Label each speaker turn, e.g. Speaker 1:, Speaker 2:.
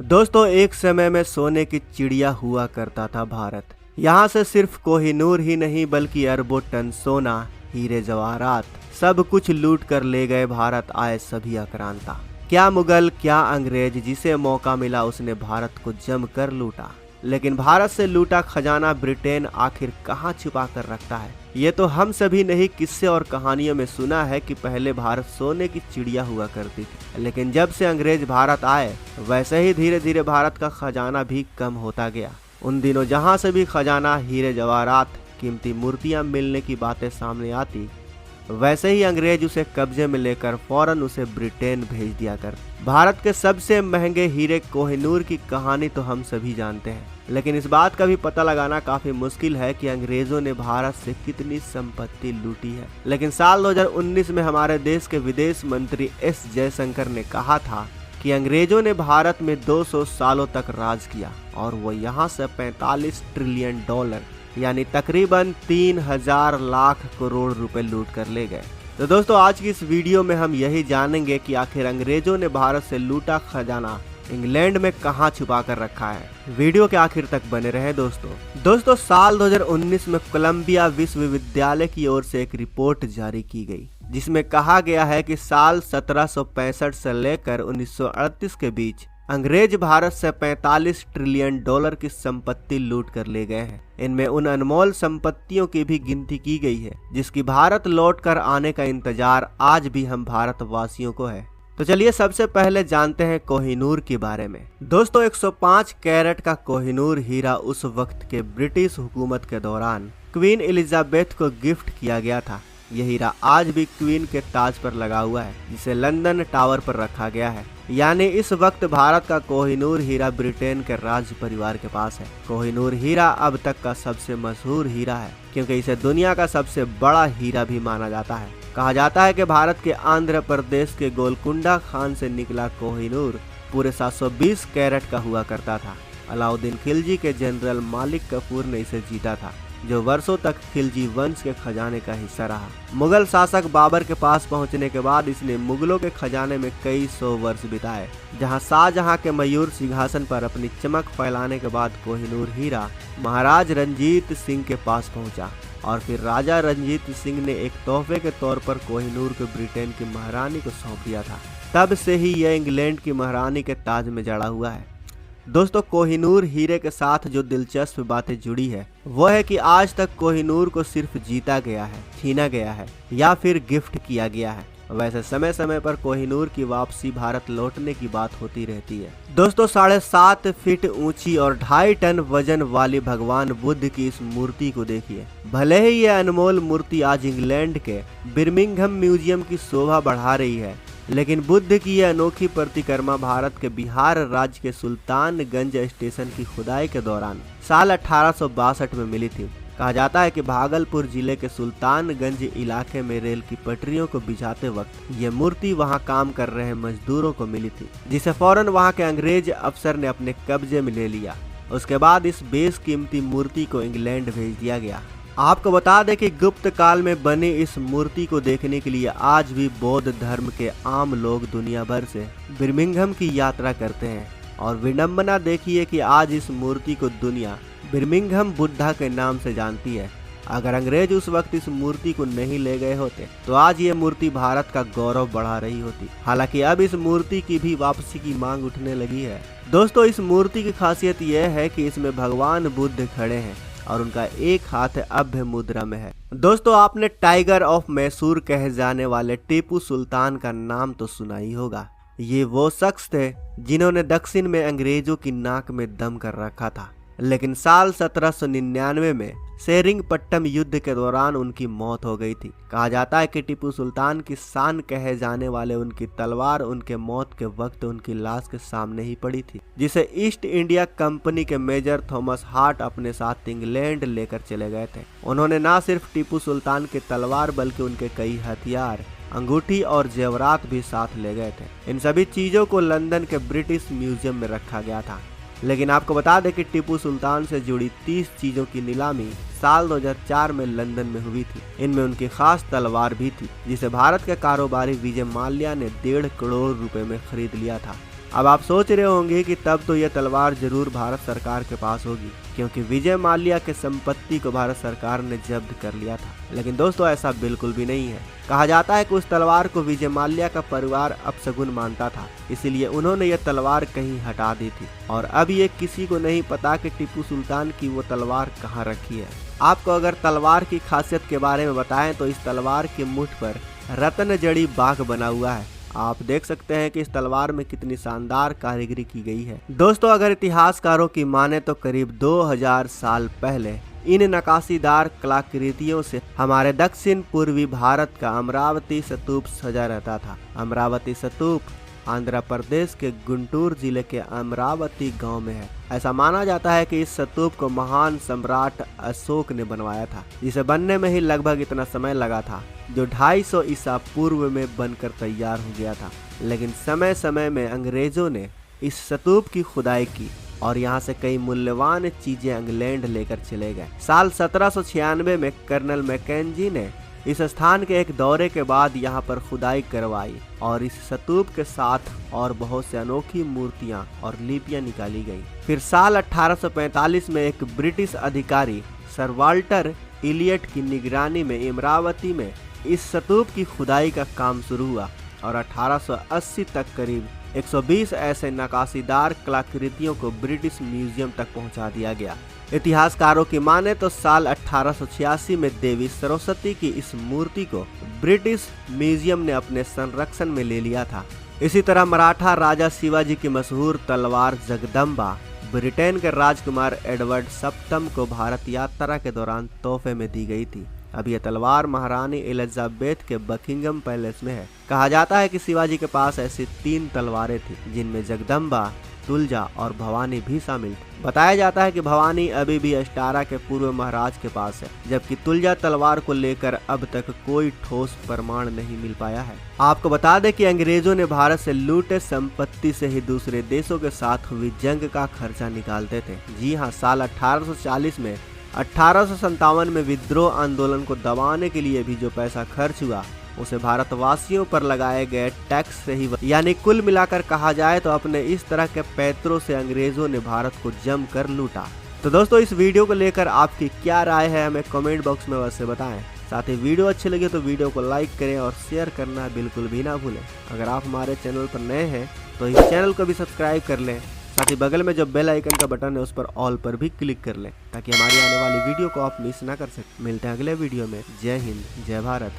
Speaker 1: दोस्तों, एक समय में सोने की चिड़िया हुआ करता था भारत। यहाँ से सिर्फ कोहिनूर ही नहीं बल्कि अरबों टन सोना, हीरे जवाहरात सब कुछ लूट कर ले गए भारत आए सभी आक्रांता। क्या मुगल, क्या अंग्रेज, जिसे मौका मिला उसने भारत को जम कर लूटा। लेकिन भारत से लूटा खजाना ब्रिटेन आखिर कहाँ छुपा कर रखता है, ये तो हम सभी ने ही किस्से और कहानियों में सुना है कि पहले भारत सोने की चिड़िया हुआ करती थी, लेकिन जब से अंग्रेज भारत आए वैसे ही धीरे धीरे भारत का खजाना भी कम होता गया। उन दिनों जहाँ से भी खजाना, हीरे जवाहरात, कीमती मूर्तियाँ मिलने की बातें सामने आती, वैसे ही अंग्रेज उसे कब्जे में लेकर फौरन उसे ब्रिटेन भेज दिया कर। भारत के सबसे महंगे हीरे कोहिनूर की कहानी तो हम सभी जानते हैं, लेकिन इस बात का भी पता लगाना काफी मुश्किल है कि अंग्रेजों ने भारत से कितनी संपत्ति लूटी है। लेकिन साल 2019 में हमारे देश के विदेश मंत्री एस जयशंकर ने कहा था कि अंग्रेजों ने भारत में 200 सालों तक राज किया और वो यहाँ से 45 ट्रिलियन डॉलर यानी तकरीबन 3000 लाख करोड़ रुपए लूट कर ले गए। तो दोस्तों, आज की इस वीडियो में हम यही जानेंगे कि आखिर अंग्रेजों ने भारत से लूटा खजाना इंग्लैंड में कहां छुपा कर रखा है। वीडियो के आखिर तक बने रहें दोस्तों, साल 2019 में कोलंबिया विश्वविद्यालय की ओर से एक रिपोर्ट जारी की गई, जिसमें कहा गया है कि साल 1765 से लेकर 1938 के बीच अंग्रेज भारत से 45 ट्रिलियन डॉलर की संपत्ति लूट कर ले गए हैं। इनमें उन अनमोल संपत्तियों की भी गिनती की गई है जिसकी भारत लौट कर आने का इंतजार आज भी हम भारतवासियों को है। तो चलिए सबसे पहले जानते हैं कोहिनूर के बारे में। दोस्तों, 105 कैरेट का कोहिनूर हीरा उस वक्त के ब्रिटिश हुकूमत के दौरान क्वीन एलिजाबेथ को गिफ्ट किया गया था। यह हीरा आज भी क्वीन के ताज पर लगा हुआ है, जिसे लंदन टावर पर रखा गया है। यानी इस वक्त भारत का कोहिनूर हीरा ब्रिटेन के राज परिवार के पास है। कोहिनूर हीरा अब तक का सबसे मशहूर हीरा है, क्योंकि इसे दुनिया का सबसे बड़ा हीरा भी माना जाता है। कहा जाता है कि भारत के आंध्र प्रदेश के गोलकुंडा खान से निकला कोहिनूर पूरे 720 कैरेट का हुआ करता था। अलाउद्दीन खिलजी के जनरल मालिक कफूर ने इसे जीता था, जो वर्षों तक खिलजी वंश के खजाने का हिस्सा रहा। मुगल शासक बाबर के पास पहुंचने के बाद इसने मुगलों के खजाने में कई 100 वर्ष बिताए। जहां शाहजहां के मयूर सिंहासन पर अपनी चमक फैलाने के बाद कोहिनूर हीरा महाराज रंजीत सिंह के पास पहुंचा और फिर राजा रंजीत सिंह ने एक तोहफे के तौर पर कोहिनूर को ब्रिटेन की महारानी को सौंप दिया था। तब से ही यह इंग्लैंड की महारानी के ताज में जड़ा हुआ है। दोस्तों, कोहिनूर हीरे के साथ जो दिलचस्प बातें जुड़ी है वो है कि आज तक कोहिनूर को सिर्फ जीता गया है, छीना गया है या फिर गिफ्ट किया गया है। वैसे समय समय पर कोहिनूर की वापसी भारत लौटने की बात होती रहती है। दोस्तों, 7.5 फीट ऊंची और 2.5 टन वजन वाली भगवान बुद्ध की इस मूर्ति को देखिए। भले ही यह अनमोल मूर्ति आज इंग्लैंड के बर्मिंघम म्यूजियम की शोभा बढ़ा रही है, लेकिन बुद्ध की यह अनोखी प्रतिक्रमा भारत के बिहार राज्य के सुल्तानगंज स्टेशन की खुदाई के दौरान साल 1862 में मिली थी। कहा जाता है कि भागलपुर जिले के सुल्तानगंज इलाके में रेल की पटरियों को बिछाते वक्त ये मूर्ति वहां काम कर रहे मजदूरों को मिली थी, जिसे फौरन वहां के अंग्रेज अफसर ने अपने कब्जे में ले लिया। उसके बाद इस बेशकीमती मूर्ति को इंग्लैंड भेज दिया गया। आपको बता दें कि गुप्त काल में बनी इस मूर्ति को देखने के लिए आज भी बौद्ध धर्म के आम लोग दुनिया भर से बर्मिंघम की यात्रा करते हैं। और विडंबना देखिए कि आज इस मूर्ति को दुनिया बर्मिंघम बुद्धा के नाम से जानती है। अगर अंग्रेज उस वक्त इस मूर्ति को नहीं ले गए होते तो आज ये मूर्ति भारत का गौरव बढ़ा रही होती। हालांकि अब इस मूर्ति की भी वापसी की मांग उठने लगी है। दोस्तों, इस मूर्ति की खासियत यह है कि इसमें भगवान बुद्ध खड़े हैं और उनका एक हाथ अभ्य मुद्रा में है। दोस्तों, आपने टाइगर ऑफ मैसूर कहे जाने वाले टीपू सुल्तान का नाम तो सुना ही होगा। ये वो शख्स थे जिन्होंने दक्षिण में अंग्रेजों की नाक में दम कर रखा था, लेकिन साल 1799 में सेरिंगपट्टम युद्ध के दौरान उनकी मौत हो गई थी। कहा जाता है कि टीपू सुल्तान की शान कहे जाने वाले उनकी तलवार उनके मौत के वक्त उनकी लाश के सामने ही पड़ी थी, जिसे ईस्ट इंडिया कंपनी के मेजर थॉमस हार्ट अपने साथ इंग्लैंड लेकर चले गए थे। उन्होंने न सिर्फ टीपू सुल्तान की तलवार बल्कि उनके कई हथियार, अंगूठी और जेवरात भी साथ ले गए थे। इन सभी चीजों को लंदन के ब्रिटिश म्यूजियम में रखा गया था। लेकिन आपको बता दें कि टीपू सुल्तान से जुड़ी 30 चीजों की नीलामी साल 2004 में लंदन में हुई थी। इनमें उनकी खास तलवार भी थी, जिसे भारत के कारोबारी विजय माल्या ने 1.5 करोड़ रुपए में खरीद लिया था। अब आप सोच रहे होंगे कि तब तो यह तलवार जरूर भारत सरकार के पास होगी, क्योंकि विजय माल्या के संपत्ति को भारत सरकार ने जब्त कर लिया था। लेकिन दोस्तों ऐसा बिल्कुल भी नहीं है। कहा जाता है कि उस तलवार को विजय माल्या का परिवार अपशगुन मानता था, इसीलिए उन्होंने यह तलवार कहीं हटा दी थी और अब ये किसी को नहीं पता कि टीपू सुल्तान की वो तलवार कहाँ रखी है। आपको अगर तलवार की खासियत के बारे में बताएं तो इस तलवार के मुठ पर रत्न जड़ी बाघ बना हुआ है। आप देख सकते हैं कि इस तलवार में कितनी शानदार कारीगरी की गई है। दोस्तों अगर इतिहासकारों की माने तो करीब 2000 साल पहले इन नकाशीदार कलाकृतियों से हमारे दक्षिण पूर्वी भारत का अमरावती स्तूप सजा रहता था। अमरावती स्तूप आंध्र प्रदेश के गुंटूर जिले के अमरावती गांव में है। ऐसा माना जाता है कि इस स्तूप को महान सम्राट अशोक ने बनवाया था, जिसे बनने में ही लगभग इतना समय लगा था जो 250 ईसा पूर्व में बनकर तैयार हो गया था। लेकिन समय समय में अंग्रेजों ने इस स्तूप की खुदाई की और यहाँ से कई मूल्यवान चीजें इंग्लैंड लेकर चले गए। साल 1796 में कर्नल मैकेंजी ने इस स्थान के एक दौरे के बाद यहाँ पर खुदाई करवाई और इस स्तूप के साथ और बहुत से अनोखी मूर्तियाँ और लिपियाँ निकाली गई। फिर साल 1845 में एक ब्रिटिश अधिकारी सर वाल्टर इलियट की निगरानी में अमरावती में इस स्तूप की खुदाई का काम शुरू हुआ और 1880 तक करीब 120 ऐसे नकाशीदार कलाकृतियों को ब्रिटिश म्यूजियम तक पहुंचा दिया गया। इतिहासकारों की माने तो साल 1886 में देवी सरस्वती की इस मूर्ति को ब्रिटिश म्यूजियम ने अपने संरक्षण में ले लिया था। इसी तरह मराठा राजा शिवाजी की मशहूर तलवार जगदम्बा ब्रिटेन के राजकुमार एडवर्ड सप्तम को भारत यात्रा के दौरान तोहफे में दी गई थी। अब यह तलवार महारानी एलिजाबेथ के बकिंगम पैलेस में है। कहा जाता है कि शिवाजी के पास ऐसी 3 तलवारें थी, जिनमें जगदम्बा, तुलजा और भवानी भी शामिल थी। बताया जाता है कि भवानी अभी भी अष्टारा के पूर्व महाराज के पास है, जबकि तुलजा तलवार को लेकर अब तक कोई ठोस प्रमाण नहीं मिल पाया है। आपको बता दें कि अंग्रेजों ने भारत से लूटे संपत्ति से ही दूसरे देशों के साथ हुई जंग का खर्चा निकालते थे। जी हाँ, साल 1840 में 1857 में विद्रोह आंदोलन को दबाने के लिए भी जो पैसा खर्च हुआ उसे भारतवासियों पर लगाए गए टैक्स से ही, यानी कुल मिलाकर कहा जाए तो अपने इस तरह के पैतरों से अंग्रेजों ने भारत को जम कर लूटा। तो दोस्तों इस वीडियो को लेकर आपकी क्या राय है हमें कमेंट बॉक्स में अवश्य बताएं। साथ ही वीडियो अच्छी लगे तो वीडियो को लाइक करें और शेयर करना बिल्कुल भी ना भूलें। अगर आप हमारे चैनल पर नए हैं तो इस चैनल को भी सब्सक्राइब कर लें। साथ ही बगल में जो बेल आइकन का बटन है उस पर ऑल पर भी क्लिक कर लें ताकि हमारी आने वाली वीडियो को आप मिस ना कर सकें। मिलते हैं अगले वीडियो में। जय हिंद, जय भारत।